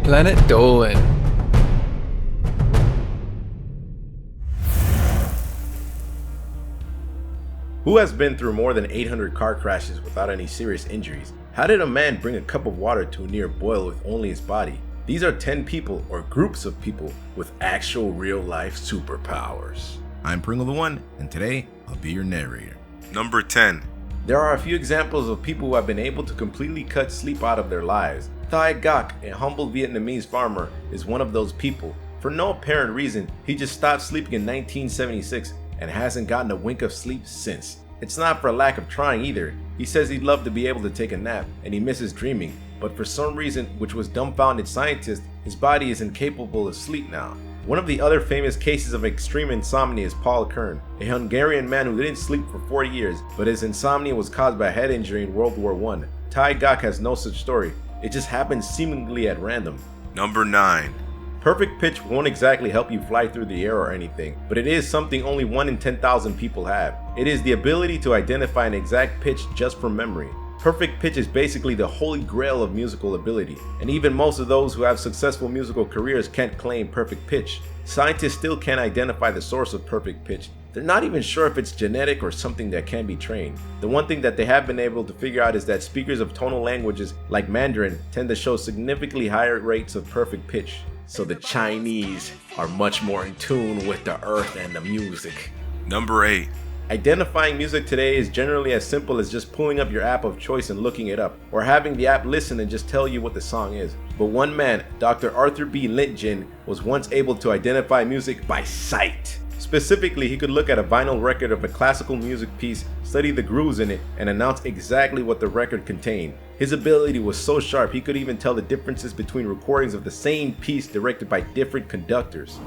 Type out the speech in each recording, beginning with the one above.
Planet Dolan. Who has been through more than 800 car crashes without any serious injuries? How did a man bring a cup of water to a near boil with only his body? These are 10 people or groups of people with actual real-life superpowers. I'm Pringle the One, and today I'll be your narrator. Number 10. There are a few examples of people who have been able to completely cut sleep out of their lives. Thai Gak, a humble Vietnamese farmer, is one of those people. For no apparent reason, he just stopped sleeping in 1976 and hasn't gotten a wink of sleep since. It's not for a lack of trying either. He says he'd love to be able to take a nap and he misses dreaming, but for some reason, which was dumbfounded scientists, his body is incapable of sleep now. One of the other famous cases of extreme insomnia is Paul Kern, a Hungarian man who didn't sleep for 40 years, but his insomnia was caused by a head injury in World War I. Thai Gak has no such story. It just happens seemingly at random. Number 9. Perfect pitch won't exactly help you fly through the air or anything, but it is something only 1 in 10,000 people have. It is the ability to identify an exact pitch just from memory. Perfect pitch is basically the holy grail of musical ability, and even most of those who have successful musical careers can't claim perfect pitch. Scientists still can't identify the source of perfect pitch. They're not even sure if it's genetic or something that can be trained. The one thing that they have been able to figure out is that speakers of tonal languages like Mandarin tend to show significantly higher rates of perfect pitch. So the Chinese are much more in tune with the earth and the music. Number 8. Identifying music today is generally as simple as just pulling up your app of choice and looking it up, or having the app listen and just tell you what the song is. But one man, Dr. Arthur B. Lintgen, was once able to identify music by sight. Specifically, he could look at a vinyl record of a classical music piece, study the grooves in it, and announce exactly what the record contained. His ability was so sharp he could even tell the differences between recordings of the same piece directed by different conductors.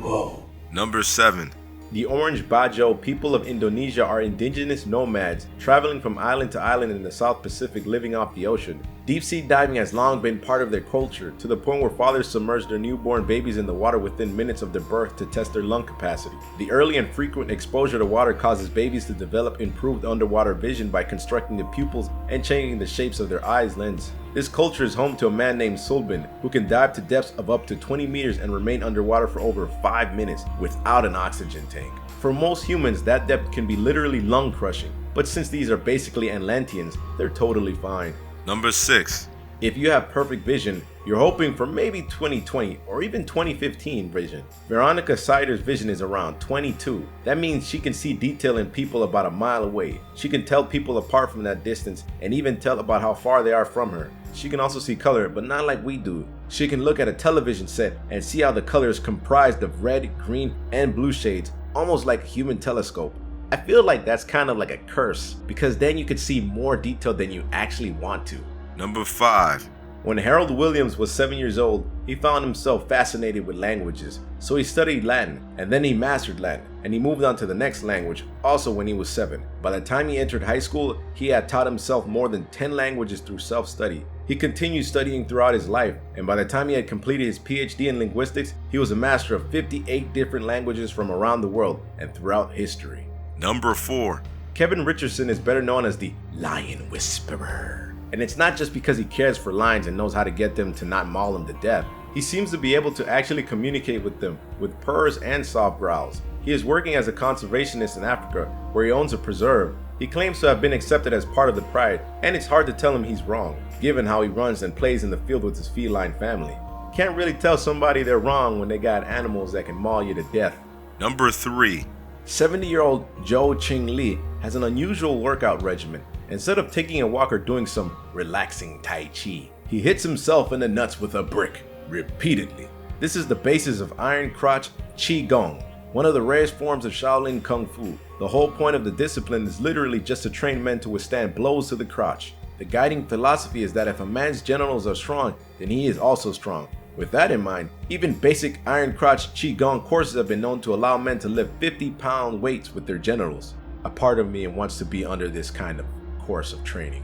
Whoa. Number 7. The Orange Bajo people of Indonesia are indigenous nomads, traveling from island to island in the South Pacific, living off the ocean. Deep-sea diving has long been part of their culture, to the point where fathers submerge their newborn babies in the water within minutes of their birth to test their lung capacity. The early and frequent exposure to water causes babies to develop improved underwater vision by constructing the pupils and changing the shapes of their eyes lens. This culture is home to a man named Sulbin, who can dive to depths of up to 20 meters and remain underwater for over 5 minutes without an oxygen tank. For most humans, that depth can be literally lung crushing, but since these are basically Atlanteans, they're totally fine. Number 6. If you have perfect vision, you're hoping for maybe 2020 or even 2015 vision. Veronica Sider's vision is around 22. That means she can see detail in people about a mile away. She can tell people apart from that distance and even tell about how far they are from her. She can also see color, but not like we do. She can look at a television set and see how the color is comprised of red, green, and blue shades, almost like a human telescope. I feel like that's kind of like a curse, because then you could see more detail than you actually want to. Number 5. When Harold Williams was 7 years old, he found himself fascinated with languages. So he studied Latin, and then he mastered Latin, and he moved on to the next language, also when he was 7. By the time he entered high school, he had taught himself more than 10 languages through self-study. He continued studying throughout his life, and by the time he had completed his PhD in linguistics, he was a master of 58 different languages from around the world and throughout history. Number 4. Kevin Richardson is better known as the Lion Whisperer. And it's not just because he cares for lions and knows how to get them to not maul them to death. He seems to be able to actually communicate with them, with purrs and soft growls. He is working as a conservationist in Africa, where he owns a preserve. He claims to have been accepted as part of the pride, and it's hard to tell him he's wrong, given how he runs and plays in the field with his feline family. Can't really tell somebody they're wrong when they got animals that can maul you to death. Number 3. 70-year-old Zhou Ching Li has an unusual workout regimen. Instead of taking a walk or doing some relaxing Tai Chi, he hits himself in the nuts with a brick repeatedly. This is the basis of iron crotch Qigong, one of the rarest forms of Shaolin Kung Fu. The whole point of the discipline is literally just to train men to withstand blows to the crotch. The guiding philosophy is that if a man's genitals are strong, then he is also strong. With that in mind, even basic iron crotch Qigong courses have been known to allow men to lift 50-pound weights with their genitals. A part of me wants to be under this kind of course of training.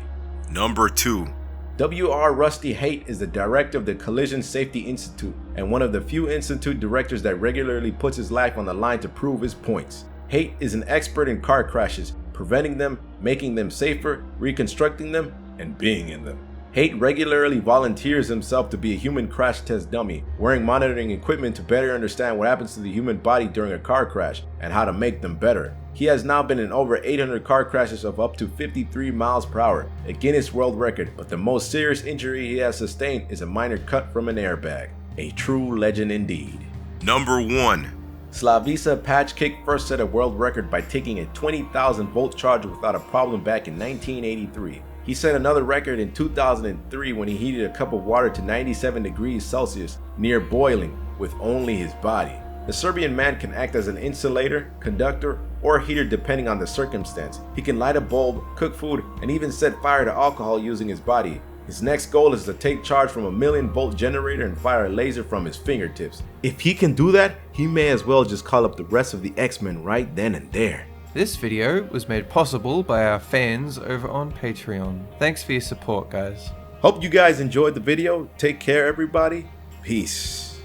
Number 2. W.R. Rusty Haight is the director of the Collision Safety Institute and one of the few institute directors that regularly puts his life on the line to prove his points. Haight is an expert in car crashes, preventing them, making them safer, reconstructing them, and being in them. Haight regularly volunteers himself to be a human crash test dummy, wearing monitoring equipment to better understand what happens to the human body during a car crash and how to make them better. He has now been in over 800 car crashes of up to 53 miles per hour, a Guinness World Record, but the most serious injury he has sustained is a minor cut from an airbag. A true legend indeed. Number 1. Slavisa Patchkick first set a world record by taking a 20,000 volt charge without a problem back in 1983. He set another record in 2003 when he heated a cup of water to 97 degrees Celsius, near boiling, with only his body. The Serbian man can act as an insulator, conductor, or heater depending on the circumstance. He can light a bulb, cook food, and even set fire to alcohol using his body. His next goal is to take charge from a 1,000,000-volt generator and fire a laser from his fingertips. If he can do that, he may as well just call up the rest of the X-Men right then and there. This video was made possible by our fans over on Patreon. Thanks for your support, guys. Hope you guys enjoyed the video. Take care, everybody. Peace.